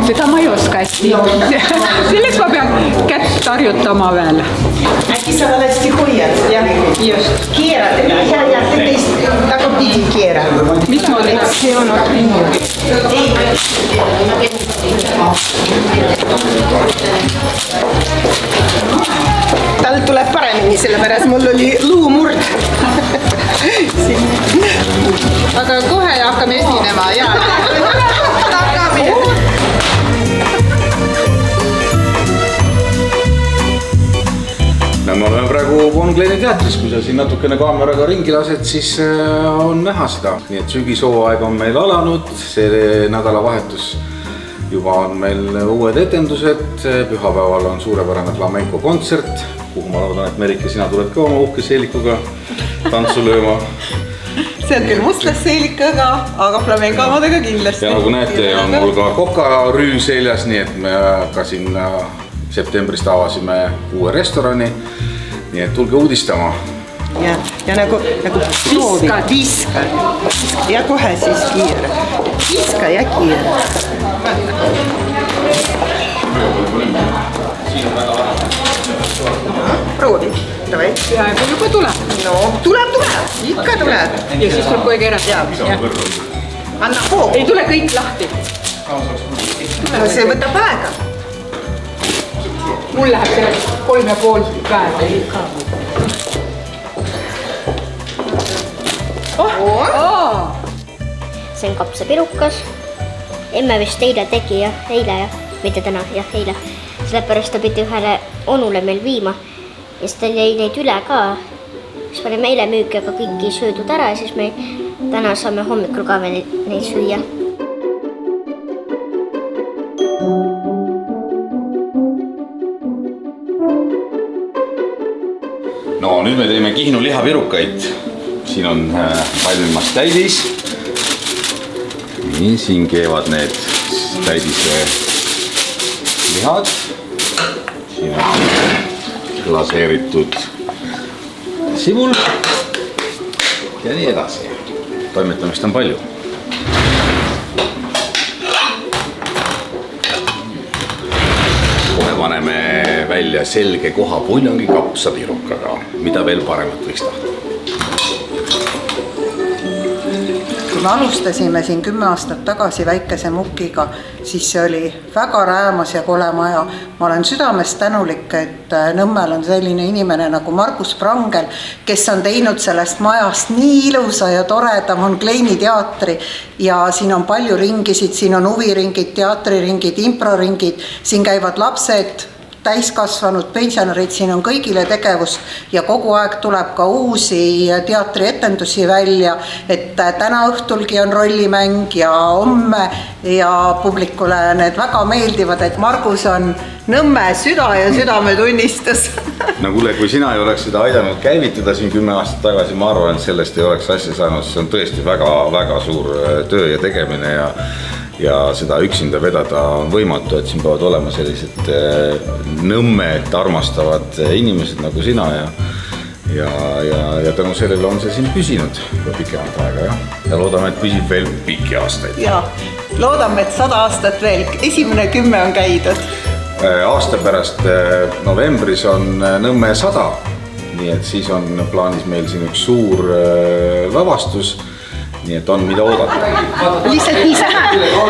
Seda ma ei oska hästi. Selleks ma pean kätt harjutama veel. Äkki sa valesti hoiad? Just. Keera teda. Ja teist nagu pidi keera. Mis ma olen? See on Tal tuleb paremini, sellepärast mul oli luumurd. Aga kohe hakkame esinema. Me oleme praegu Von Kleini teatris, kui sa siin natukene kaameraga ringi lased, siis on näha seda. Nii et sügishooaeg on meil alanud, see nädalavahetus juba on meil uued etendused. Pühapäeval on suurepärane flamenco kontsert, kuhu ma loodan, et Merike, sina tuled ka oma uhke seelikuga tantsu lööma. See on küll mustlasseelikaga, aga flamenco omadega kindlasti. Ja nagu näete, on mul ka kokarüü seljas, nii et me ka siin septembrist avasime uue restorani, nii et tulge uudistama. Ja nagu viska ja kohe siis kiire. Viska ja kiire. Proovi. Peaaegu juba tuleb. No, tuleb. Ikka tuleb. Ja siis tuleb kohe keerata. Anna hoog. Ei tule kõik lahti. No see võtab aega. Mul läheb see 3,5 päeva. See on kapsapirukas. Emme vist eile tegi ja mitte täna, eile. Sellepärast ta pidi ühele onule meil viima. Ja siis ta jäi neid üle ka. Siis panime eile müüki, aga kõiki söödud ära ja siis me täna saame hommikul ka veel neid süüa. No nüüd me teeme Kihnu lihapirukaid. Siin on valmimas täidis. Nii, siin keevad need täidise lihad. Siin on glaseeritud sibul ja nii edasi. Toimetamist on palju. Kohe paneme välja selge koha puljongi kapsapirukaga. Mida veel paremat võiks tahta? Kui me alustasime siin 10 aastat tagasi väikese mukiga, siis see oli väga räämas ja kole maja. Ma olen südamest tänulik, et Nõmmel on selline inimene nagu Margus Prangel, kes on teinud sellest majast nii ilusa ja toreda Von Kleini teatri. Ja siin on palju ringisid, siin on huviringid, teatriringid, improringid, siin käivad lapsed, täiskasvanud, pensionärid, siin on kõigile tegevust ja kogu aeg tuleb ka uusi teatrietendusi välja, et täna õhtulgi on rollimäng ja homme ja publikule need väga meeldivad, et Margus on Nõmme süda ja südametunnistus. No kuule, kui sina ei oleks seda aidanud käivitada siin 10 aastat tagasi, ma arvan, et sellest ei oleks asja saanud, see on tõesti väga suur töö ja tegemine ja seda üksinda vedada on võimatu, et siin peavad olema sellised Nõmmet armastavad inimesed nagu sina ja tänu sellele on see siin püsinud pikemat aega ja loodame, et püsib veel pikki aastaid. Ja loodame, et 100 aastat veel, esimene 10 on käidud. Aasta pärast novembris on Nõmme 100, nii et siis on plaanis meil siin üks suur lavastus. Nii et on mida oodata. Lihtsalt nii sähe.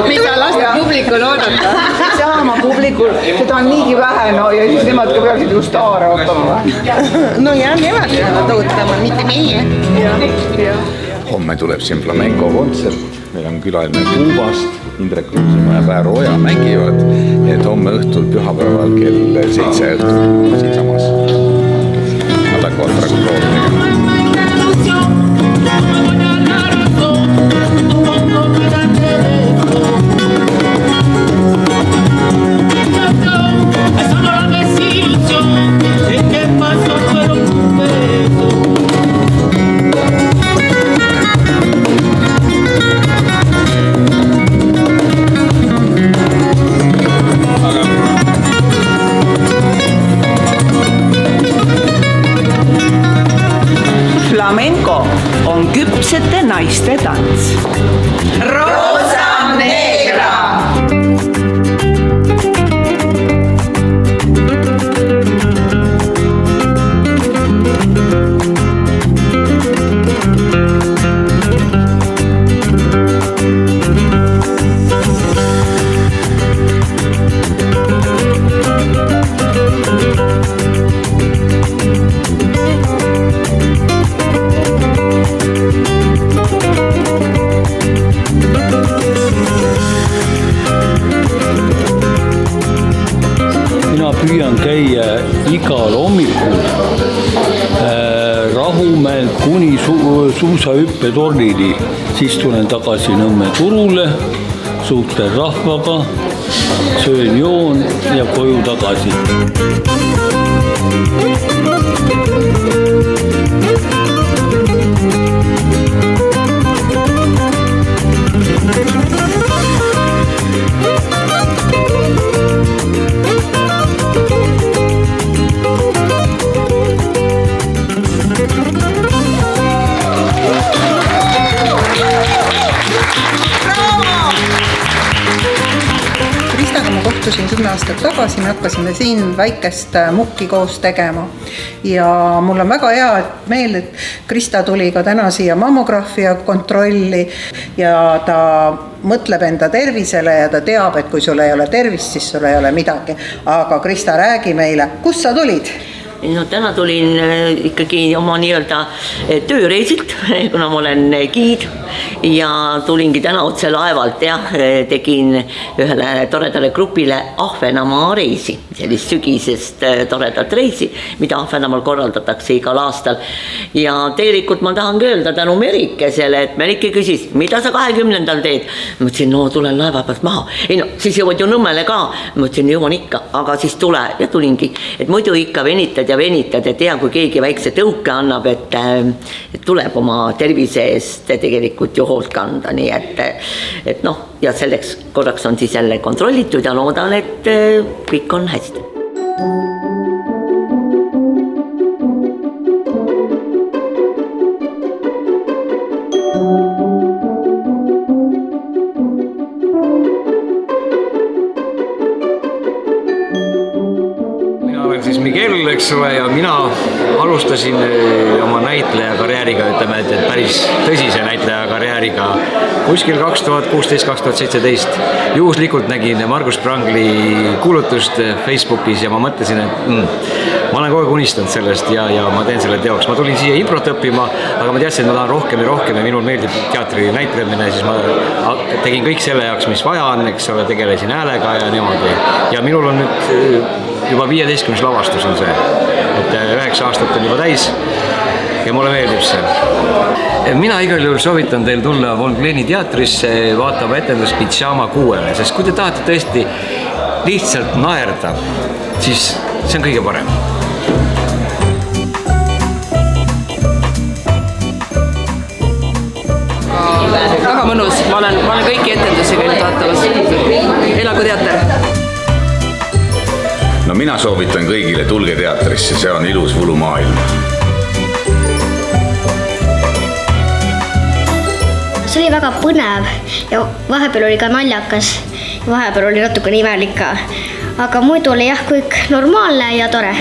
Mida lasta publikul oodata? Saama publikul, seda on niigi vähe, no ja siis nemad ka peaksid ju staare ootama. No ja nemad peavad ootama, mitte meie. Homme tuleb siin flamenco kontsert, meil on külaline Kuubast, Indrek Ruusemaa ja Päär Oja mängivad, et homme õhtul pühapäeval kell 7 õhtul siinsamas. Nad hakkavad praegu proovi tegema. püüan käia igal hommikul Rahumäel kuni suusahüppetornini, siis tulen tagasi Nõmme turule, suhtlen rahvaga, söön, joon ja koju tagasi. Kohtusin 10 aastat tagasi, me hakkasime siin väikest mukki koos tegema ja mul on väga hea meel, et Krista tuli ka täna siia mammografia kontrolli ja ta mõtleb enda tervisele ja ta teab, et kui sul ei ole tervist, siis sul ei ole midagi. Aga Krista, räägi meile, kus sa tulid? No täna tulin ikkagi oma nii-öelda tööreisilt, kuna ma olen giid ja tulingi täna otse laevalt ja tegin ühele toredale grupile Ahvenamaa reisi, sellist sügisest toredat reisi, mida Ahvenamaal korraldatakse igal aastal. Ja tegelikult ma tahangi öelda tänu Merikesele, et Merike küsis, mida sa 20. teed? Ma ütlesin, no tulen laeva pealt maha. Ei no, siis jõuad ju Nõmmele ka. Ma ütlesin, jõuan ikka, aga siis tule ja tulingi. Et muidu ikka venitad ja tea, kui keegi väikse tõuke annab, et tuleb oma tervise eest tegelikult ju hoolt kanda, nii et noh, ja selleks korraks on siis jälle kontrollitud ja loodan, et kõik on hästi. Miguel, eks ole, ja mina alustasin oma näitleja karjääriga, ütleme, et päris tõsise näitleja karjääriga kuskil 2016-2017. Juhuslikult nägin Margus Prangli kuulutust Facebookis ja ma mõtlesin, et ma olen kogu aeg unistanud sellest ja ma teen selle teoks. Ma tulin siia improt õppima, aga ma teadsin, et ma tahan rohkem ja minul meeldib teatri näitlemine, siis ma tegin kõik selle jaoks, mis vaja on, eks ole, tegelesin häälega ja niimoodi. Ja minul on nüüd juba 15. lavastus on see, et 9 aastat on juba täis ja mulle meeldib see. Mina igal juhul soovitan teil tulla Volgleni teatrisse vaatama etendust Pidžaama 6, sest kui te tahate tõesti lihtsalt naerda, siis see on kõige parem. Väga mõnus, ma olen kõiki etendusi käinud vaatamas. Elagu teater! No mina soovitan kõigile, tulge teatrisse, see on ilus võlumaailm. See oli väga põnev ja vahepeal oli ka naljakas, vahepeal oli natuke imelik ka. Aga muidu oli jah kõik normaalne ja tore.